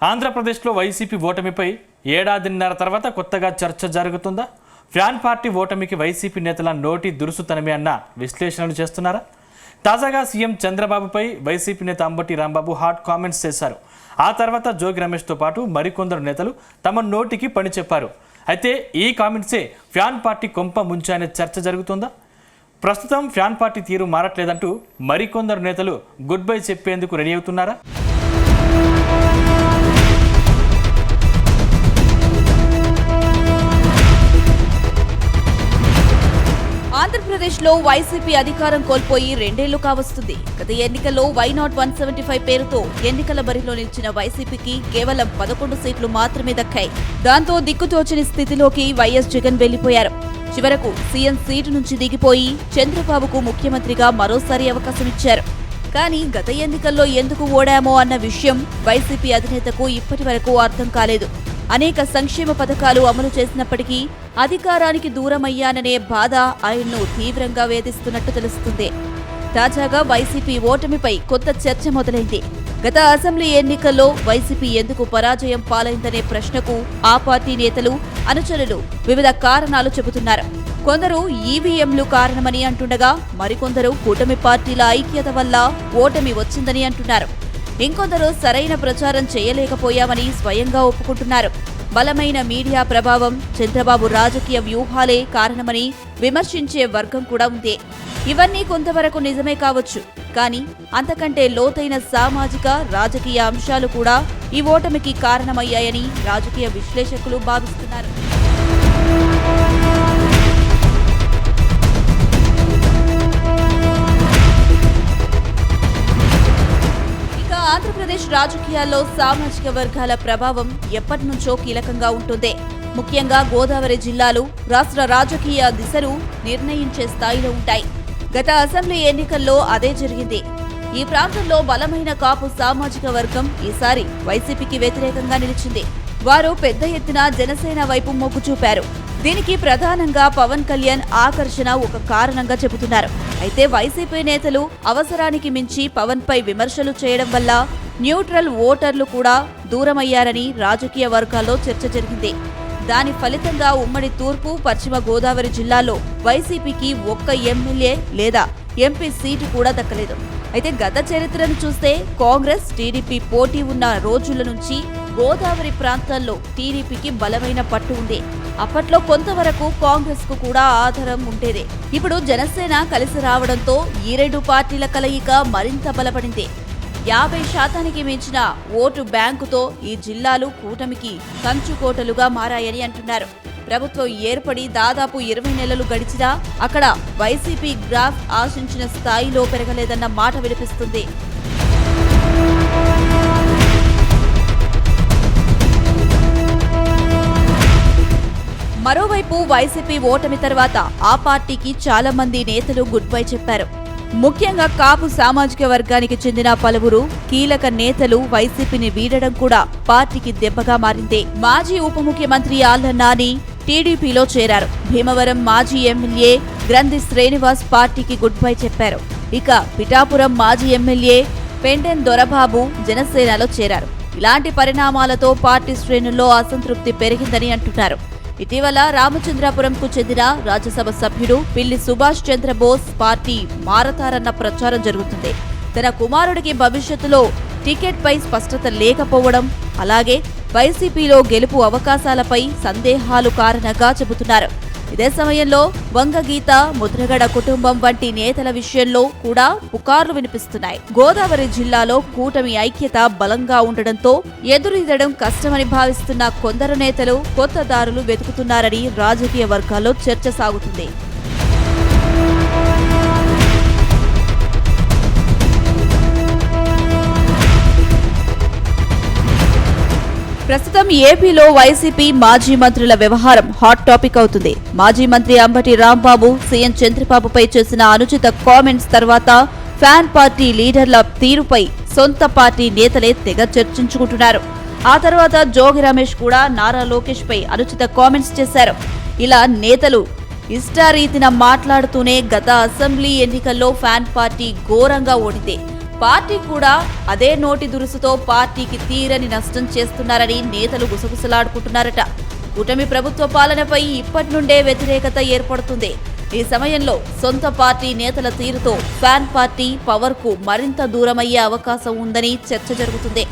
ఆంధ్రప్రదేశ్లో వైసీపీ ఓటమిపై ఏడాదిన్నర తర్వాత కొత్తగా చర్చ జరుగుతుందా? ఫ్యాన్ పార్టీ ఓటమికి వైసీపీ నేతల నోటి దురుసుతనమే అన్న విశ్లేషణలు చేస్తున్నారా? తాజాగా సీఎం చంద్రబాబుపై వైసీపీ నేత అంబటి రాంబాబు హాట్ కామెంట్స్ చేశారు. ఆ తర్వాత జోగి రమేష్తో పాటు మరికొందరు నేతలు తమ నోటికి పని చెప్పారు. అయితే ఈ కామెంట్సే ఫ్యాన్ పార్టీ కొంప ముంచాయనే చర్చ జరుగుతుందా? ప్రస్తుతం ఫ్యాన్ పార్టీ తీరు మారట్లేదంటూ మరికొందరు నేతలు గుడ్ బై చెప్పేందుకు రెడీ అవుతున్నారా? ఆంధ్రప్రదేశ్లో వైసీపీ అధికారం కోల్పోయి 2 ఏళ్లు కావస్తుంది. గత ఎన్నికల్లో వైనాట్ 175 పేరుతో ఎన్నికల బరిలో నిలిచిన వైసీపీకి కేవలం 11 సీట్లు మాత్రమే దక్కాయి. దాంతో దిక్కుతోచని స్థితిలోకి వైఎస్ జగన్ వెళ్లిపోయారు. చివరకు సీఎం సీటు నుంచి దిగిపోయి చంద్రబాబుకు ముఖ్యమంత్రిగా మరోసారి అవకాశం ఇచ్చారు. కానీ గత ఎన్నికల్లో ఎందుకు ఓడామో అన్న విషయం వైసీపీ అధినేతకు ఇప్పటి వరకు అర్థం కాలేదు. అనేక సంక్షేమ పథకాలు అమలు చేసినప్పటికీ అధికారానికి దూరమయ్యాననే బాధ ఆయన్ను తీవ్రంగా వేధిస్తున్నట్టు తెలుస్తుంది. తాజాగా వైసీపీ ఓటమిపై కొత్త చర్చ మొదలైంది. గత అసెంబ్లీ ఎన్నికల్లో వైసీపీ ఎందుకు పరాజయం పాలైందనే ప్రశ్నకు ఆ పార్టీ నేతలు, అనుచరులు వివిధ కారణాలు చెబుతున్నారు. కొందరు ఈవీఎంలు కారణమని అంటుండగా మరికొందరు కూటమి పార్టీల ఐక్యత వల్ల ఓటమి వచ్చిందని అంటున్నారు. ఇంకొందరు సరైన ప్రచారం చేయలేకపోయామని స్వయంగా ఒప్పుకుంటున్నారు. బలమైన మీడియా ప్రభావం, చంద్రబాబు రాజకీయ వ్యూహాలే కారణమని విమర్శించే వర్గం కూడా ఉంది. ఇవన్నీ కొంతవరకు నిజమే కావచ్చు. కానీ అంతకంటే లోతైన సామాజిక, రాజకీయ అంశాలు కూడా ఈ ఓటమికి కారణమయ్యాయని రాజకీయ విశ్లేషకులు భావిస్తున్నారు. ఆంధ్రప్రదేశ్ రాజకీయాల్లో సామాజిక వర్గాల ప్రభావం ఎప్పటి నుంచో కీలకంగా ఉంటుంది. ముఖ్యంగా గోదావరి జిల్లాలు రాష్ట్ర రాజకీయ దిశను నిర్ణయించే స్థాయిలో ఉంటాయి. గత అసెంబ్లీ ఎన్నికల్లో అదే జరిగింది. ఈ ప్రాంతంలో బలమైన కాపు సామాజిక వర్గం ఈసారి వైసీపీకి వ్యతిరేకంగా నిలిచింది. వారు పెద్ద ఎత్తున జనసేన వైపు మొగ్గు చూపారు. దీనికి ప్రధానంగా పవన్ కళ్యాణ్ ఆకర్షణ ఒక కారణంగా చెబుతున్నారు. అయితే వైసీపీ నేతలు అవసరానికి మించి పవన్ పై విమర్శలు చేయడం వల్ల న్యూట్రల్ ఓటర్లు కూడా దూరమయ్యారని రాజకీయ వర్గాల్లో చర్చ జరిగింది. దాని ఫలితంగా ఉమ్మడి తూర్పు, పశ్చిమ గోదావరి జిల్లాలో వైసీపీకి ఒక్క ఎమ్మెల్యే లేదా ఎంపీ సీటు కూడా దక్కలేదు. అయితే గత చరిత్రను చూస్తే కాంగ్రెస్, టీడీపీ పోటీ ఉన్న రోజుల నుంచి గోదావరి ప్రాంతాల్లో టీడీపీకి బలమైన పట్టు ఉంది. అప్పట్లో కొంతవరకు కాంగ్రెస్ కు కూడా ఆధారం ఉండేది. ఇప్పుడు జనసేన కలిసి రావడంతో ఈ 2 పార్టీల కలయిక మరింత బలపడింది. 50% మించిన ఓటు బ్యాంకుతో ఈ జిల్లాలు కూటమికి కంచుకోటలుగా మారాయని అంటున్నారు. ప్రభుత్వం ఏర్పడి దాదాపు 20 నెలలు గడిచినా అక్కడ వైసీపీ గ్రాఫ్ ఆశించిన స్థాయిలో పెరగలేదన్న మాట వినిపిస్తుంది. మరోవైపు వైసీపీ ఓటమి తర్వాత ఆ పార్టీకి చాలా మంది నేతలు గుడ్ బై చెప్పారు. ముఖ్యంగా కాపు సామాజిక వర్గానికి చెందిన పలువురు కీలక నేతలు వైసీపీని వీడడం కూడా పార్టీకి దెబ్బగా మారింది. మాజీ ఉప ముఖ్యమంత్రి ఆళ్ల నాని టీడీపీలో చేరారు. భీమవరం మాజీ ఎమ్మెల్యే గ్రంథి శ్రీనివాస్ పార్టీకి గుడ్ బై చెప్పారు. ఇక పిఠాపురం మాజీ ఎమ్మెల్యే పెండెన్ దొరబాబు జనసేనలో చేరారు. ఇలాంటి పరిణామాలతో పార్టీ శ్రేణుల్లో అసంతృప్తి పెరిగిందని అంటున్నారు. ఇటీవల రామచంద్రాపురంకు చెందిన రాజ్యసభ సభ్యుడు పిల్లి సుభాష్ చంద్రబోస్ పార్టీ మారతారన్న ప్రచారం జరుగుతుంది. తన కుమారుడికి భవిష్యత్తులో టికెట్ పై స్పష్టత లేకపోవడం, అలాగే వైసీపీలో గెలుపు అవకాశాలపై సందేహాలు కారణంగా చెబుతున్నారు. ఇదే సమయంలో వంగగీత, ముద్రగడ కుటుంబం వంటి నేతల విషయంలో కూడా పుకార్లు వినిపిస్తున్నాయి. గోదావరి జిల్లాలో కూటమి ఐక్యత బలంగా ఉండడంతో ఎదురీదడం కష్టమని భావిస్తున్న కొందరు నేతలు కొత్త దారులు వెతుకుతున్నారని రాజకీయ వర్గాల్లో చర్చ సాగుతుంది. ప్రస్తుతం ఏపీలో వైసీపీ మాజీ మంత్రుల వ్యవహారం హాట్ టాపిక్ అవుతుంది. మాజీ మంత్రి అంబటి రాంబాబు సీఎం చంద్రబాబుపై చేసిన అనుచిత కామెంట్స్ తర్వాత ఫ్యాన్ పార్టీ లీడర్ల తీరుపై సొంత పార్టీ నేతలే తెగ చర్చించుకుంటున్నారు. ఆ తర్వాత జోగి రమేష్ కూడా నారా లోకేష్ పై అనుచిత కామెంట్స్ చేశారు. ఇలా నేతలు ఇష్టారీతిన మాట్లాడుతూనే గత అసెంబ్లీ ఎన్నికల్లో ఫ్యాన్ పార్టీ ఘోరంగా ఓడింది. పార్టీ కూడా అదే నోటి దురుసుతో పార్టీకి తీరని నష్టం చేస్తున్నారని నేతలు గుసగుసలాడుకుంటున్నారట. కూటమి ప్రభుత్వ పాలనపై ఇప్పటి నుండే వ్యతిరేకత ఏర్పడుతుంది. ఈ సమయంలో సొంత పార్టీ నేతల తీరుతో ఫ్యాన్ పార్టీ పవర్కు మరింత దూరమయ్యే అవకాశం ఉందని చర్చ జరుగుతుంది.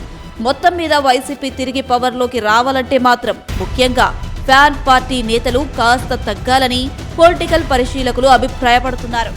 మొత్తం మీద వైసీపీ తిరిగి పవర్లోకి రావాలంటే మాత్రం ముఖ్యంగా ఫ్యాన్ పార్టీ నేతలు కాస్త తగ్గాలని పొలిటికల్ పరిశీలకులు అభిప్రాయపడుతున్నారు.